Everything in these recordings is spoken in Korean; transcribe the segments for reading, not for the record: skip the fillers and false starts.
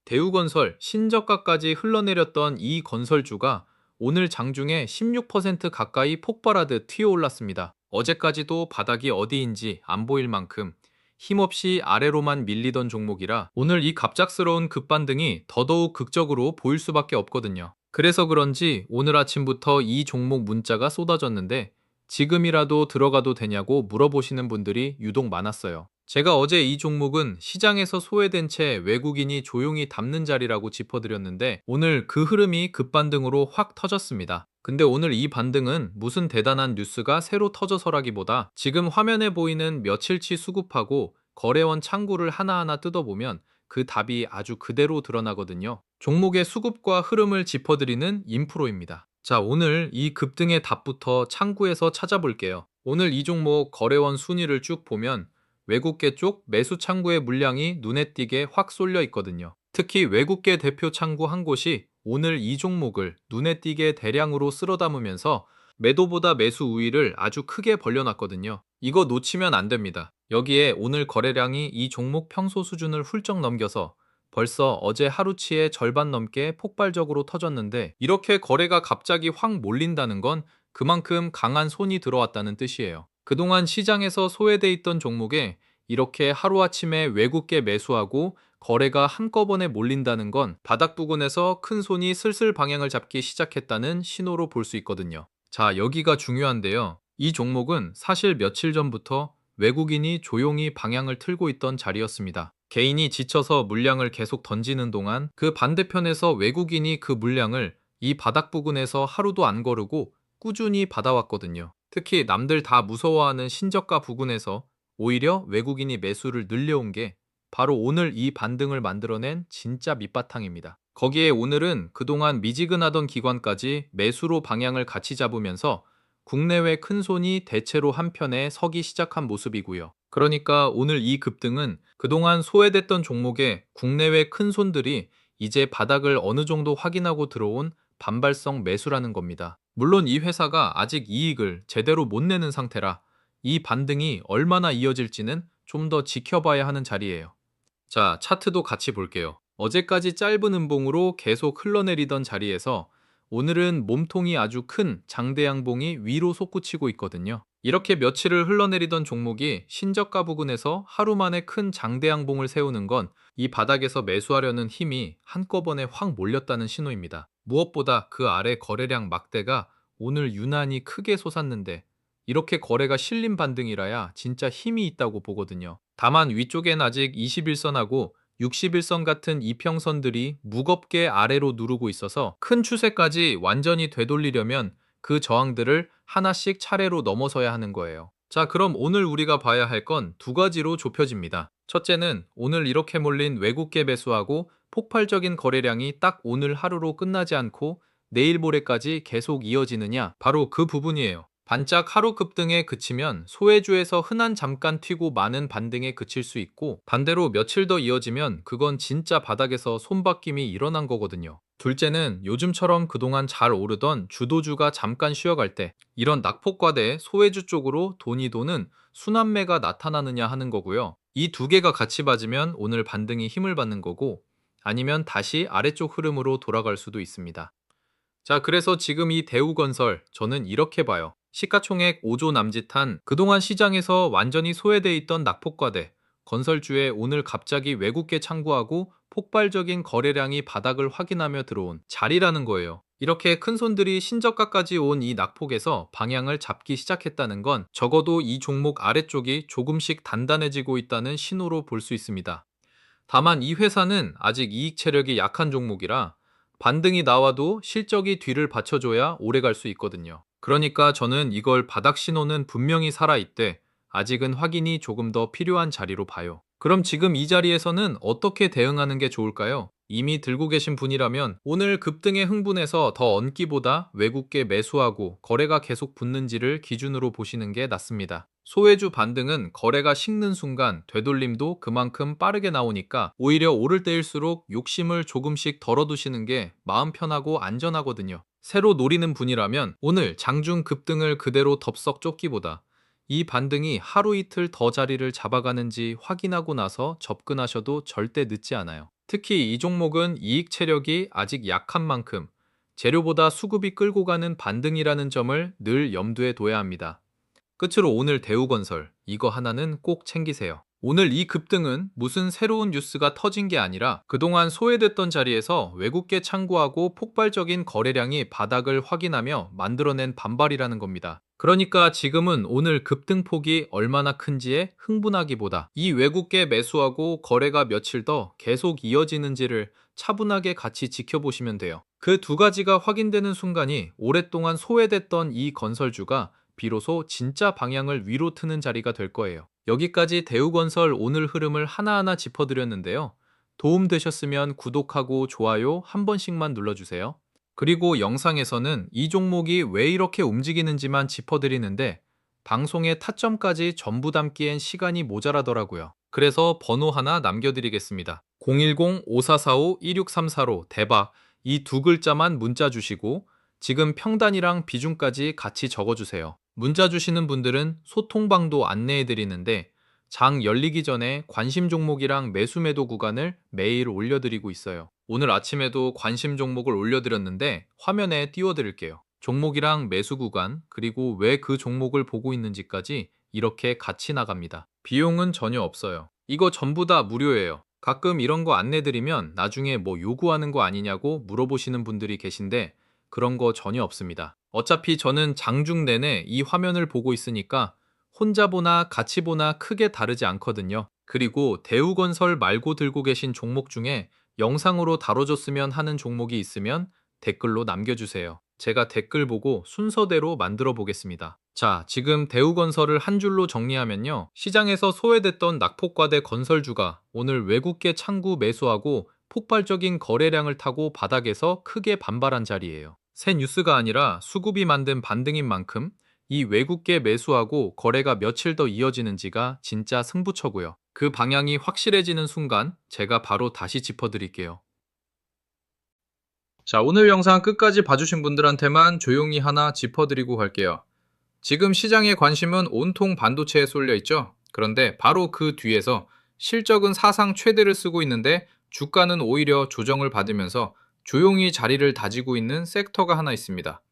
대우건설, 신저가까지 흘러내렸던 이 건설주가 오늘 장중에 16% 가까이 폭발하듯 튀어올랐습니다. 어제까지도 바닥이 어디인지 안 보일 만큼 힘없이 아래로만 밀리던 종목이라 오늘 이 갑작스러운 급반등이 더더욱 극적으로 보일 수밖에 없거든요. 그래서 그런지 오늘 아침부터 이 종목 문자가 쏟아졌는데 지금이라도 들어가도 되냐고 물어보시는 분들이 유독 많았어요. 제가 어제 이 종목은 시장에서 소외된 채 외국인이 조용히 담는 자리라고 짚어드렸는데 오늘 그 흐름이 급반등으로 확 터졌습니다. 근데 오늘 이 반등은 무슨 대단한 뉴스가 새로 터져서라기보다 지금 화면에 보이는 며칠치 수급하고 거래원 창구를 하나하나 뜯어보면 그 답이 아주 그대로 드러나거든요. 종목의 수급과 흐름을 짚어드리는 인프로입니다. 자, 오늘 이 급등의 답부터 창구에서 찾아볼게요. 오늘 이 종목 거래원 순위를 쭉 보면 외국계 쪽 매수 창구의 물량이 눈에 띄게 확 쏠려 있거든요. 특히 외국계 대표 창구 한 곳이 오늘 이 종목을 눈에 띄게 대량으로 쓸어 담으면서 매도보다 매수 우위를 아주 크게 벌려놨거든요. 이거 놓치면 안 됩니다. 여기에 오늘 거래량이 이 종목 평소 수준을 훌쩍 넘겨서 벌써 어제 하루치의 절반 넘게 폭발적으로 터졌는데 이렇게 거래가 갑자기 확 몰린다는 건 그만큼 강한 손이 들어왔다는 뜻이에요. 그동안 시장에서 소외돼 있던 종목에 이렇게 하루아침에 외국계 매수하고 거래가 한꺼번에 몰린다는 건 바닥 부근에서 큰 손이 슬슬 방향을 잡기 시작했다는 신호로 볼 수 있거든요. 자, 여기가 중요한데요. 이 종목은 사실 며칠 전부터 외국인이 조용히 방향을 틀고 있던 자리였습니다. 개인이 지쳐서 물량을 계속 던지는 동안 그 반대편에서 외국인이 그 물량을 이 바닥 부근에서 하루도 안 거르고 꾸준히 받아왔거든요. 특히 남들 다 무서워하는 신저가 부근에서 오히려 외국인이 매수를 늘려온 게 바로 오늘 이 반등을 만들어낸 진짜 밑바탕입니다. 거기에 오늘은 그동안 미지근하던 기관까지 매수로 방향을 같이 잡으면서 국내외 큰 손이 대체로 한편에 서기 시작한 모습이고요. 그러니까 오늘 이 급등은 그동안 소외됐던 종목에 국내외 큰 손들이 이제 바닥을 어느 정도 확인하고 들어온 반발성 매수라는 겁니다. 물론 이 회사가 아직 이익을 제대로 못 내는 상태라 이 반등이 얼마나 이어질지는 좀 더 지켜봐야 하는 자리예요. 자, 차트도 같이 볼게요. 어제까지 짧은 음봉으로 계속 흘러내리던 자리에서 오늘은 몸통이 아주 큰 장대 양봉이 위로 솟구치고 있거든요. 이렇게 며칠을 흘러내리던 종목이 신저가 부근에서 하루 만에 큰 장대 양봉을 세우는 건 이 바닥에서 매수하려는 힘이 한꺼번에 확 몰렸다는 신호입니다. 무엇보다 그 아래 거래량 막대가 오늘 유난히 크게 솟았는데 이렇게 거래가 실린 반등이라야 진짜 힘이 있다고 보거든요. 다만 위쪽엔 아직 21선하고 61선 같은 이평선들이 무겁게 아래로 누르고 있어서 큰 추세까지 완전히 되돌리려면 그 저항들을 하나씩 차례로 넘어서야 하는 거예요. 자, 그럼 오늘 우리가 봐야 할 건 두 가지로 좁혀집니다. 첫째는 오늘 이렇게 몰린 외국계 매수하고 폭발적인 거래량이 딱 오늘 하루로 끝나지 않고 내일 모레까지 계속 이어지느냐, 바로 그 부분이에요. 반짝 하루 급등에 그치면 소외주에서 흔한 잠깐 튀고 많은 반등에 그칠 수 있고 반대로 며칠 더 이어지면 그건 진짜 바닥에서 손바뀜이 일어난 거거든요. 둘째는 요즘처럼 그동안 잘 오르던 주도주가 잠깐 쉬어갈 때 이런 낙폭과대 소외주 쪽으로 돈이 도는 순환매가 나타나느냐 하는 거고요. 이 두 개가 같이 맞으면 오늘 반등이 힘을 받는 거고 아니면 다시 아래쪽 흐름으로 돌아갈 수도 있습니다. 자, 그래서 지금 이 대우건설 저는 이렇게 봐요. 시가총액 5조 남짓한 그동안 시장에서 완전히 소외돼 있던 낙폭과대 건설주에 오늘 갑자기 외국계 창구하고 폭발적인 거래량이 바닥을 확인하며 들어온 자리라는 거예요. 이렇게 큰 손들이 신저가까지 온 이 낙폭에서 방향을 잡기 시작했다는 건 적어도 이 종목 아래쪽이 조금씩 단단해지고 있다는 신호로 볼 수 있습니다. 다만 이 회사는 아직 이익 체력이 약한 종목이라 반등이 나와도 실적이 뒤를 받쳐줘야 오래 갈 수 있거든요. 그러니까 저는 이걸 바닥 신호는 분명히 살아있대 아직은 확인이 조금 더 필요한 자리로 봐요. 그럼 지금 이 자리에서는 어떻게 대응하는 게 좋을까요? 이미 들고 계신 분이라면 오늘 급등에 흥분해서 더 얹기보다 외국계 매수하고 거래가 계속 붙는지를 기준으로 보시는 게 낫습니다. 소외주 반등은 거래가 식는 순간 되돌림도 그만큼 빠르게 나오니까 오히려 오를 때일수록 욕심을 조금씩 덜어두시는 게 마음 편하고 안전하거든요. 새로 노리는 분이라면 오늘 장중 급등을 그대로 덥석 쫓기보다 이 반등이 하루 이틀 더 자리를 잡아가는지 확인하고 나서 접근하셔도 절대 늦지 않아요. 특히 이 종목은 이익 체력이 아직 약한 만큼 재료보다 수급이 끌고 가는 반등이라는 점을 늘 염두에 둬야 합니다. 끝으로 오늘 대우건설, 이거 하나는 꼭 챙기세요. 오늘 이 급등은 무슨 새로운 뉴스가 터진 게 아니라 그동안 소외됐던 자리에서 외국계 창구하고 폭발적인 거래량이 바닥을 확인하며 만들어낸 반발이라는 겁니다. 그러니까 지금은 오늘 급등폭이 얼마나 큰지에 흥분하기보다 이 외국계 매수하고 거래가 며칠 더 계속 이어지는지를 차분하게 같이 지켜보시면 돼요. 그 두 가지가 확인되는 순간이 오랫동안 소외됐던 이 건설주가 비로소 진짜 방향을 위로 트는 자리가 될 거예요. 여기까지 대우건설 오늘 흐름을 하나하나 짚어드렸는데요. 도움되셨으면 구독하고 좋아요 한 번씩만 눌러주세요. 그리고 영상에서는 이 종목이 왜 이렇게 움직이는지만 짚어드리는데 방송의 타점까지 전부 담기엔 시간이 모자라더라고요. 그래서 번호 하나 남겨드리겠습니다. 010-5445-1634로 대박 이 두 글자만 문자 주시고 지금 평단이랑 비중까지 같이 적어주세요. 문자 주시는 분들은 소통방도 안내해드리는데 장 열리기 전에 관심 종목이랑 매수 매도 구간을 매일 올려드리고 있어요. 오늘 아침에도 관심 종목을 올려드렸는데 화면에 띄워드릴게요. 종목이랑 매수 구간 그리고 왜 그 종목을 보고 있는지까지 이렇게 같이 나갑니다. 비용은 전혀 없어요. 이거 전부 다 무료예요. 가끔 이런 거 안내드리면 나중에 뭐 요구하는 거 아니냐고 물어보시는 분들이 계신데 그런 거 전혀 없습니다. 어차피 저는 장중 내내 이 화면을 보고 있으니까 혼자 보나 같이 보나 크게 다르지 않거든요. 그리고 대우건설 말고 들고 계신 종목 중에 영상으로 다뤄줬으면 하는 종목이 있으면 댓글로 남겨주세요. 제가 댓글 보고 순서대로 만들어 보겠습니다. 자, 지금 대우건설을 한 줄로 정리하면요. 시장에서 소외됐던 낙폭과대 건설주가 오늘 외국계 창구 매수하고 폭발적인 거래량을 타고 바닥에서 크게 반발한 자리예요. 새 뉴스가 아니라 수급이 만든 반등인 만큼 이 외국계 매수하고 거래가 며칠 더 이어지는지가 진짜 승부처고요. 그 방향이 확실해지는 순간 제가 바로 다시 짚어드릴게요. 자, 오늘 영상 끝까지 봐주신 분들한테만 조용히 하나 짚어드리고 갈게요. 지금 시장의 관심은 온통 반도체에 쏠려 있죠. 그런데 바로 그 뒤에서 실적은 사상 최대를 쓰고 있는데 주가는 오히려 조정을 받으면서 조용히 자리를 다지고 있는 섹터가 하나 있습니다.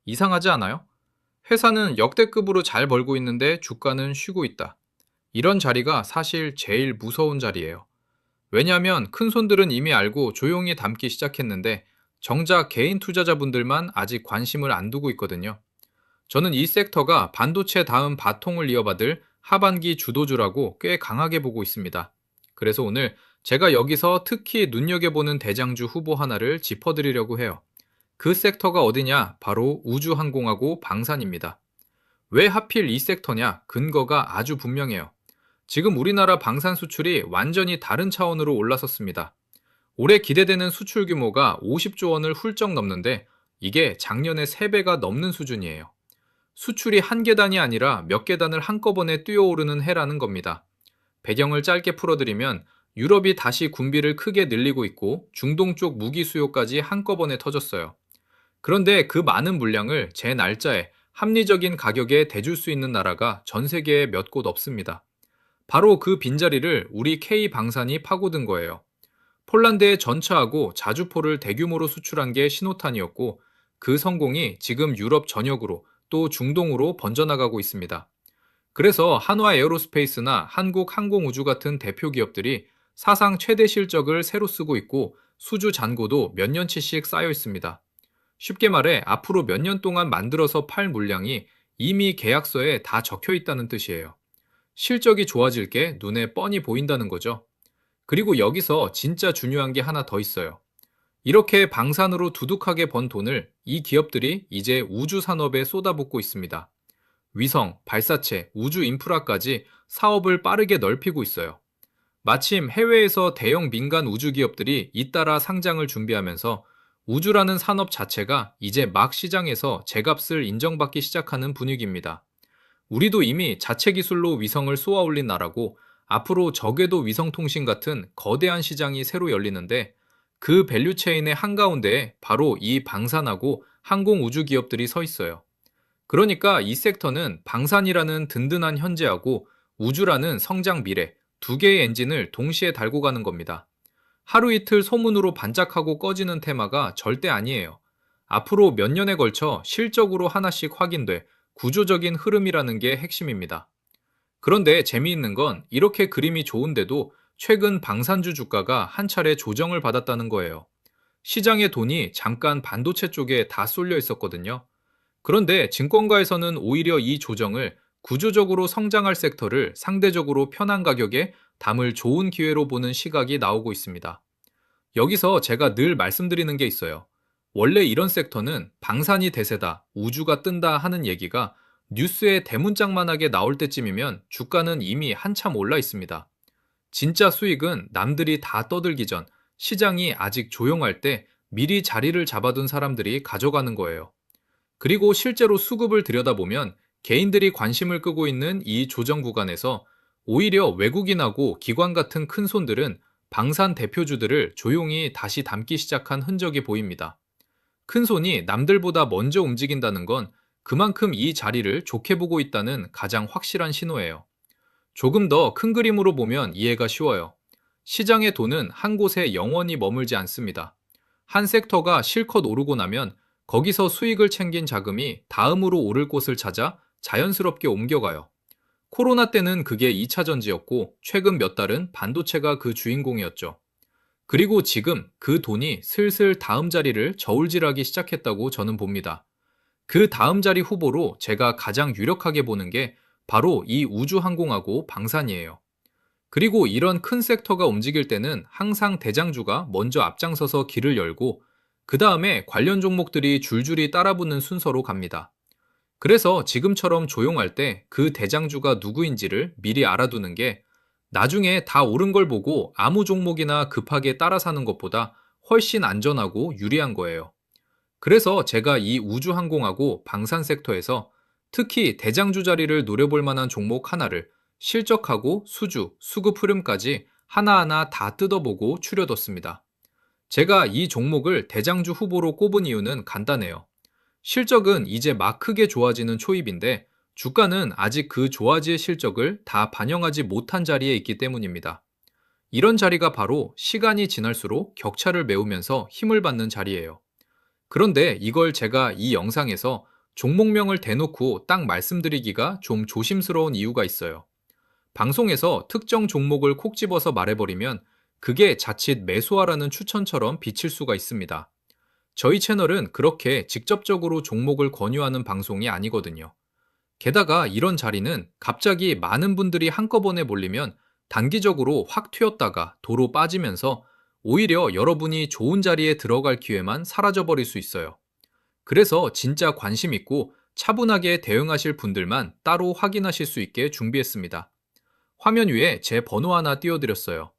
이상하지 않아요? 회사는 역대급으로 잘 벌고 있는데 주가는 쉬고 있다. 이런 자리가 사실 제일 무서운 자리예요. 왜냐하면 큰 손들은 이미 알고 조용히 담기 시작했는데 정작 개인 투자자분들만 아직 관심을 안 두고 있거든요. 저는 이 섹터가 반도체 다음 바통을 이어받을 하반기 주도주라고 꽤 강하게 보고 있습니다. 그래서 오늘 제가 여기서 특히 눈여겨보는 대장주 후보 하나를 짚어드리려고 해요. 그 섹터가 어디냐? 바로 우주항공하고 방산입니다. 왜 하필 이 섹터냐? 근거가 아주 분명해요. 지금 우리나라 방산 수출이 완전히 다른 차원으로 올라섰습니다. 올해 기대되는 수출 규모가 50조 원을 훌쩍 넘는데 이게 작년의 3배가 넘는 수준이에요. 수출이 한 계단이 아니라 몇 계단을 한꺼번에 뛰어오르는 해라는 겁니다. 배경을 짧게 풀어드리면 유럽이 다시 군비를 크게 늘리고 있고 중동 쪽 무기 수요까지 한꺼번에 터졌어요. 그런데 그 많은 물량을 제 날짜에 합리적인 가격에 대줄 수 있는 나라가 전 세계에 몇 곳 없습니다. 바로 그 빈자리를 우리 K방산이 파고든 거예요. 폴란드에 전차하고 자주포를 대규모로 수출한 게 신호탄이었고 그 성공이 지금 유럽 전역으로 또 중동으로 번져나가고 있습니다. 그래서 한화 에어로스페이스나 한국항공우주 같은 대표 기업들이 사상 최대 실적을 새로 쓰고 있고 수주 잔고도 몇 년치씩 쌓여 있습니다. 쉽게 말해 앞으로 몇 년 동안 만들어서 팔 물량이 이미 계약서에 다 적혀 있다는 뜻이에요. 실적이 좋아질 게 눈에 뻔히 보인다는 거죠. 그리고 여기서 진짜 중요한 게 하나 더 있어요. 이렇게 방산으로 두둑하게 번 돈을 이 기업들이 이제 우주 산업에 쏟아붓고 있습니다. 위성, 발사체, 우주 인프라까지 사업을 빠르게 넓히고 있어요. 마침 해외에서 대형 민간 우주 기업들이 잇따라 상장을 준비하면서 우주라는 산업 자체가 이제 막 시장에서 제값을 인정받기 시작하는 분위기입니다. 우리도 이미 자체 기술로 위성을 쏘아 올린 나라고 앞으로 저궤도 위성통신 같은 거대한 시장이 새로 열리는데 그 밸류체인의 한가운데에 바로 이 방산하고 항공우주 기업들이 서 있어요. 그러니까 이 섹터는 방산이라는 든든한 현재하고 우주라는 성장 미래 두 개의 엔진을 동시에 달고 가는 겁니다. 하루 이틀 소문으로 반짝하고 꺼지는 테마가 절대 아니에요. 앞으로 몇 년에 걸쳐 실적으로 하나씩 확인돼 구조적인 흐름이라는 게 핵심입니다. 그런데 재미있는 건 이렇게 그림이 좋은데도 최근 방산주 주가가 한 차례 조정을 받았다는 거예요. 시장의 돈이 잠깐 반도체 쪽에 다 쏠려 있었거든요. 그런데 증권가에서는 오히려 이 조정을 구조적으로 성장할 섹터를 상대적으로 편한 가격에 담을 좋은 기회로 보는 시각이 나오고 있습니다. 여기서 제가 늘 말씀드리는 게 있어요. 원래 이런 섹터는 방산이 대세다, 우주가 뜬다 하는 얘기가 뉴스에 대문짝만하게 나올 때쯤이면 주가는 이미 한참 올라 있습니다. 진짜 수익은 남들이 다 떠들기 전 시장이 아직 조용할 때 미리 자리를 잡아둔 사람들이 가져가는 거예요. 그리고 실제로 수급을 들여다보면 개인들이 관심을 끄고 있는 이 조정 구간에서 오히려 외국인하고 기관 같은 큰 손들은 방산 대표주들을 조용히 다시 담기 시작한 흔적이 보입니다. 큰 손이 남들보다 먼저 움직인다는 건 그만큼 이 자리를 좋게 보고 있다는 가장 확실한 신호예요. 조금 더 큰 그림으로 보면 이해가 쉬워요. 시장의 돈은 한 곳에 영원히 머물지 않습니다. 한 섹터가 실컷 오르고 나면 거기서 수익을 챙긴 자금이 다음으로 오를 곳을 찾아 자연스럽게 옮겨가요. 코로나 때는 그게 2차 전지였고 최근 몇 달은 반도체가 그 주인공이었죠. 그리고 지금 그 돈이 슬슬 다음 자리를 저울질하기 시작했다고 저는 봅니다. 그 다음 자리 후보로 제가 가장 유력하게 보는 게 바로 이 우주항공하고 방산이에요. 그리고 이런 큰 섹터가 움직일 때는 항상 대장주가 먼저 앞장서서 길을 열고 그 다음에 관련 종목들이 줄줄이 따라붙는 순서로 갑니다. 그래서 지금처럼 조용할 때 그 대장주가 누구인지를 미리 알아두는 게 나중에 다 오른 걸 보고 아무 종목이나 급하게 따라 사는 것보다 훨씬 안전하고 유리한 거예요. 그래서 제가 이 우주항공하고 방산 섹터에서 특히 대장주 자리를 노려볼 만한 종목 하나를 실적하고 수주, 수급 흐름까지 하나하나 다 뜯어보고 추려뒀습니다. 제가 이 종목을 대장주 후보로 꼽은 이유는 간단해요. 실적은 이제 막 크게 좋아지는 초입인데 주가는 아직 그 좋아질 실적을 다 반영하지 못한 자리에 있기 때문입니다. 이런 자리가 바로 시간이 지날수록 격차를 메우면서 힘을 받는 자리예요. 그런데 이걸 제가 이 영상에서 종목명을 대놓고 딱 말씀드리기가 좀 조심스러운 이유가 있어요. 방송에서 특정 종목을 콕 집어서 말해버리면 그게 자칫 매수하라는 추천처럼 비칠 수가 있습니다. 저희 채널은 그렇게 직접적으로 종목을 권유하는 방송이 아니거든요. 게다가 이런 자리는 갑자기 많은 분들이 한꺼번에 몰리면 단기적으로 확 튀었다가 도로 빠지면서 오히려 여러분이 좋은 자리에 들어갈 기회만 사라져버릴 수 있어요. 그래서 진짜 관심 있고 차분하게 대응하실 분들만 따로 확인하실 수 있게 준비했습니다. 화면 위에 제 번호 하나 띄워드렸어요.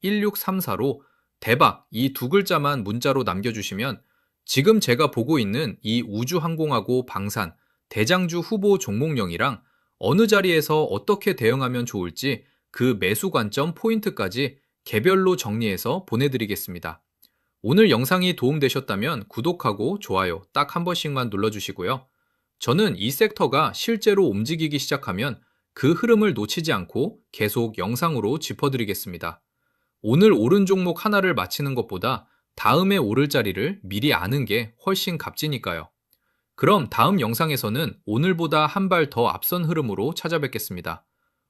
010-5445-1634로 대박 이 두 글자만 문자로 남겨주시면 지금 제가 보고 있는 이 우주항공하고 방산, 대장주 후보 종목명이랑 어느 자리에서 어떻게 대응하면 좋을지 그 매수 관점 포인트까지 개별로 정리해서 보내드리겠습니다. 오늘 영상이 도움되셨다면 구독하고 좋아요 딱 한 번씩만 눌러주시고요. 저는 이 섹터가 실제로 움직이기 시작하면 그 흐름을 놓치지 않고 계속 영상으로 짚어드리겠습니다. 오늘 오른 종목 하나를 맞히는 것보다 다음에 오를 자리를 미리 아는 게 훨씬 값지니까요. 그럼 다음 영상에서는 오늘보다 한 발 더 앞선 흐름으로 찾아뵙겠습니다.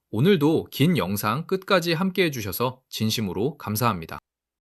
오늘도 긴 영상 끝까지 함께 해주셔서 진심으로 감사합니다.